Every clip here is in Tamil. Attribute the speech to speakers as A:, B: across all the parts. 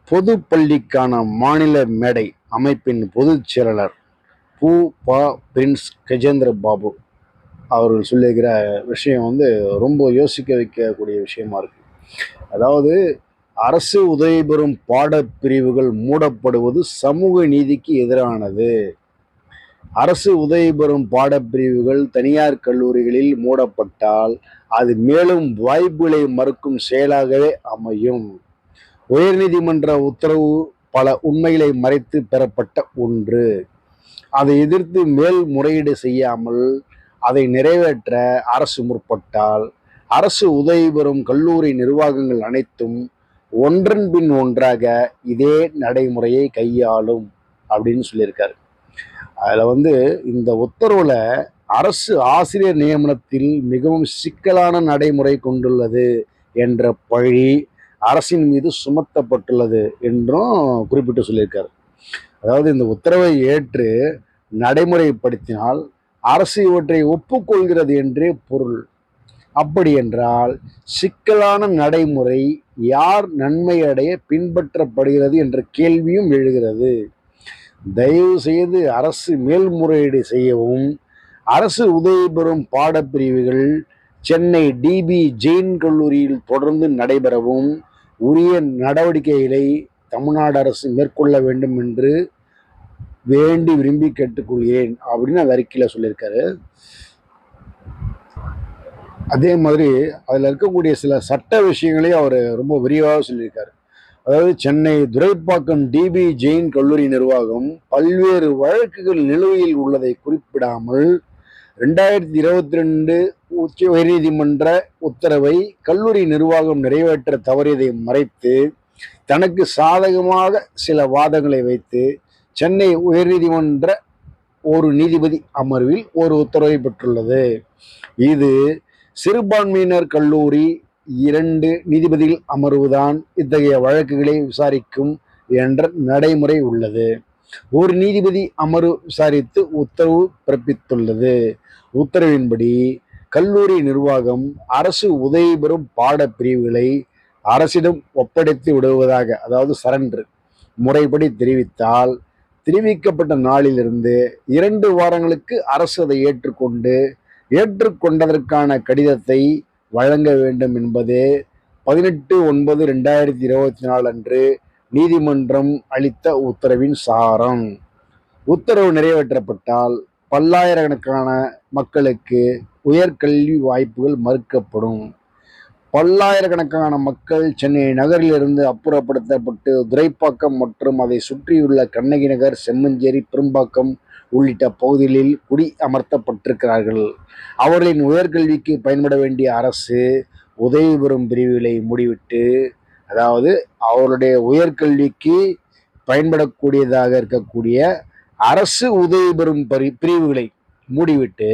A: பொது பள்ளிக்கான மாநில மேடை அமைப்பின் பொதுச் செயலாளர் பூ ப பிரின்ஸ் கஜேந்திர பாபு அவர்கள் சொல்லியிருக்கிற விஷயம் ரொம்ப யோசிக்க வைக்கக்கூடிய விஷயமா இருக்கு. அதாவது, அரசு உதவி பெறும் பாடப்பிரிவுகள் மூடப்படுவது சமூக நீதிக்கு எதிரானது. அரசு உதவி பெறும் பாடப்பிரிவுகள் தனியார் கல்லூரிகளில் மூடப்பட்டால் அது மேலும் வாய்ப்புகளை மறுக்கும் செயலாகவே அமையும். உயர்நீதிமன்ற உத்தரவு பல உண்மைகளை மறைத்து பெறப்பட்ட ஒன்று. அதை எதிர்த்து மேல்முறையீடு செய்யாமல் அதை நிறைவேற்ற அரசு முற்பட்டால் அரசு உதவி பெறும் கல்லூரி நிர்வாகங்கள் அனைத்தும் ஒன்றன் பின் ஒன்றாக இதே நடைமுறையை கையாளும் அப்படின்னு சொல்லியிருக்காரு. அதுல இந்த உத்தரவுல அரசு ஆசிரியர் நியமனத்தில் மிகவும் சிக்கலான நடைமுறை கொண்டுள்ளது என்ற பழி அரசின் மீது சுமத்தப்பட்டுள்ளது என்றும் குறிப்பிட்டு சொல்லியிருக்காரு. அதாவது, இந்த உத்தரவை ஏற்று நடைமுறைப்படுத்தினால் அரசு இவற்றை ஒப்புக்கொள்கிறது என்றே பொருள். அப்படி என்றால் சிக்கலான நடைமுறை யார் நன்மை அடைய பின்பற்றப்படுகிறது என்ற கேள்வியும் எழுகிறது. தயவு செய்து அரசு மேல்முறையீடு செய்யவும், அரசு உதவி பெறும் பாடப்பிரிவுகள் சென்னை டிபி ஜெயின் கல்லூரியில் தொடர்ந்து நடைபெறவும் உரிய நடவடிக்கைகளை தமிழ்நாடு அரசு மேற்கொள்ள வேண்டும் என்று வேண்டி விரும்பி கேட்டுக்கொள்கிறேன் அப்படின்னு அந்த அறிக்கையில் சொல்லியிருக்காரு. அதே மாதிரி அதில் இருக்கக்கூடிய சில சட்ட விஷயங்களையும் அவர் ரொம்ப விரிவாக சொல்லியிருக்காரு. அதாவது, சென்னை துரைப்பாக்கம் டிபி ஜெயின் கல்லூரி நிர்வாகம் பல்வேறு வழக்குகள் நிலுவையில் உள்ளதை குறிப்பிடாமல் 2022 உயர்நீதிமன்ற உத்தரவை கல்லூரி நிர்வாகம் நிறைவேற்ற தவறியதை மறைத்து தனக்கு சாதகமாக சில வாதங்களை வைத்து சென்னை உயர்நீதிமன்ற ஒரு நீதிபதி அமர்வில் ஒரு உத்தரவை பெற்றுள்ளது. இது சிறுபான்மையினர் கல்லூரி 2 நீதிபதிகள் அமர்வுதான் இத்தகைய வழக்குகளை விசாரிக்கும் என்ற நடைமுறை உள்ளது. ஒரு நீதிபதி அமர்வு விசாரித்து உத்தரவு பிறப்பித்துள்ளது. உத்தரவின்படி கல்லூரி நிர்வாகம் அரசு உதவி பெறும் பாடப்பிரிவுகளை அரசிடம் ஒப்படைத்து விடுவதாக, அதாவது சரண்டர், முறைப்படி தெரிவித்தால் தெரிவிக்கப்பட்ட நாளிலிருந்து 2 வாரங்களுக்கு அரசு அதை ஏற்றுக்கொண்டதற்கான கடிதத்தை வழங்க வேண்டும் என்பதே 18/9/2024 அன்று நீதிமன்றம் அளித்த உத்தரவின் சாரம். உத்தரவு நிறைவேற்றப்பட்டால் பல்லாயிரக்கணக்கான மக்களுக்கு உயர்கல்வி வாய்ப்புகள் மறுக்கப்படும். பல்லாயிரக்கணக்கான மக்கள் சென்னை நகரிலிருந்து அப்புறப்படுத்தப்பட்டு துரைப்பாக்கம் மற்றும் அதை சுற்றியுள்ள கண்ணகி நகர், செம்மஞ்சேரி, பெரும்பாக்கம் உள்ளிட்ட பகுதிகளில் குடி அமர்த்தப்பட்டிருக்கிறார்கள். அவர்களின் உயர்கல்விக்கு பயன்பட வேண்டிய அரசு உதவி பெறும் பிரிவுகளை மூடிவிட்டு, அதாவது அவருடைய உயர்கல்விக்கு பயன்படக்கூடியதாக இருக்கக்கூடிய அரசு உதவி பெறும் பிரிவுகளை மூடிவிட்டு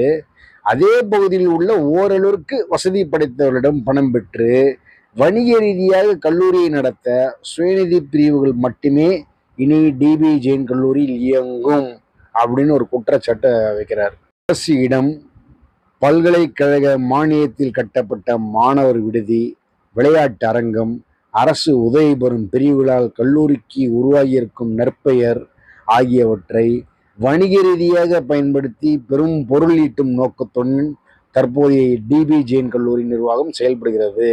A: அதே பகுதியில் உள்ள ஓரளவிற்கு வசதி படைத்தவர்களிடம் பணம் பெற்று வணிக ரீதியாக கல்லூரியை நடத்த சுயநிதி பிரிவுகள் மட்டுமே இனி டிபி ஜெயின் கல்லூரியில் இயங்கும் அப்படின்னு ஒரு குற்றச்சாட்டை வைக்கிறார். அரசு இடம், பல்கலைக்கழக மானியத்தில் கட்டப்பட்ட மாணவர் விடுதி, விளையாட்டு அரங்கம், அரசு உதவி பெறும் பிரிவுகளால் கல்லூரிக்கு உருவாகியிருக்கும் நற்பெயர் ஆகியவற்றை வணிக ரீதியாக பயன்படுத்தி பெரும் பொருள் ஈட்டும் நோக்கத்துடன் தற்போதைய டிபி ஜெயின் கல்லூரி நிர்வாகம் செயல்படுகிறது.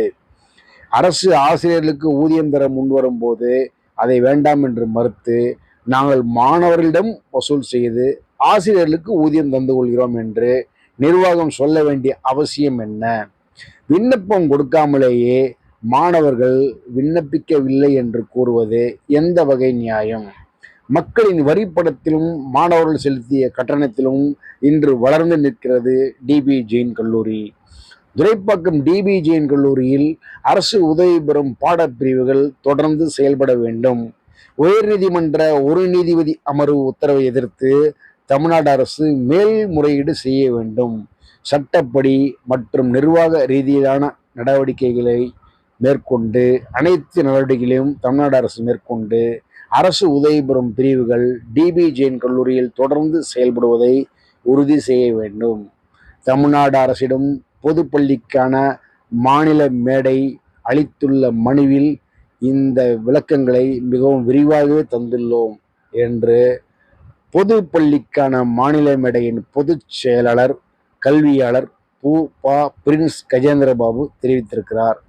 A: அரசு ஆசிரியர்களுக்கு ஊதியம் தர முன்வரும் போது அதை வேண்டாம் என்று மறுத்து நாங்கள் மாணவர்களிடம் வசூல் செய்து ஆசிரியர்களுக்கு ஊதியம் தந்து கொள்கிறோம் என்று நிர்வாகம் சொல்ல வேண்டிய அவசியம் என்ன? விண்ணப்பம் கொடுக்காமலேயே மாணவர்கள் விண்ணப்பிக்கவில்லை என்று கூறுவது எந்த வகை நியாயம்? மக்களின் வரிப்படத்திலும் மாணவர்கள் செலுத்திய கட்டணத்திலும் இன்று வளர்ந்து நிற்கிறது டிபி ஜெயின் கல்லூரி. துரைப்பாக்கம் டிபி ஜெயின் கல்லூரியில் அரசு உதவி பெறும் பாடப்பிரிவுகள் தொடர்ந்து செயல்பட வேண்டும். உயர்நீதிமன்ற ஒரு நீதிபதி அமர்வு உத்தரவை எதிர்த்து தமிழ்நாடு அரசு மேல்முறையீடு செய்ய வேண்டும். சட்டப்படி மற்றும் நிர்வாக ரீதியிலான நடவடிக்கைகளை மேற்கொண்டு அனைத்து நடவடிக்கைகளையும் தமிழ்நாடு அரசு மேற்கொண்டு அரசு உதவி பெறும் பிரிவுகள் டிபி ஜெயின் கல்லூரியில் தொடர்ந்து செயல்படுவதை உறுதி செய்ய வேண்டும். தமிழ்நாடு அரசிடம் பொதுப்பள்ளிக்கான மாநில மேடை அளித்துள்ள மனுவில் இந்த விளக்கங்களை மிகவும் விரிவாகவே தந்துள்ளோம் என்று பொது பள்ளிக்கான மாநில மேடையின் பொதுச் செயலாளர் கல்வியாளர் பு. ப. பிரின்ஸ் கஜேந்திரபாபு தெரிவித்திருக்கிறார்.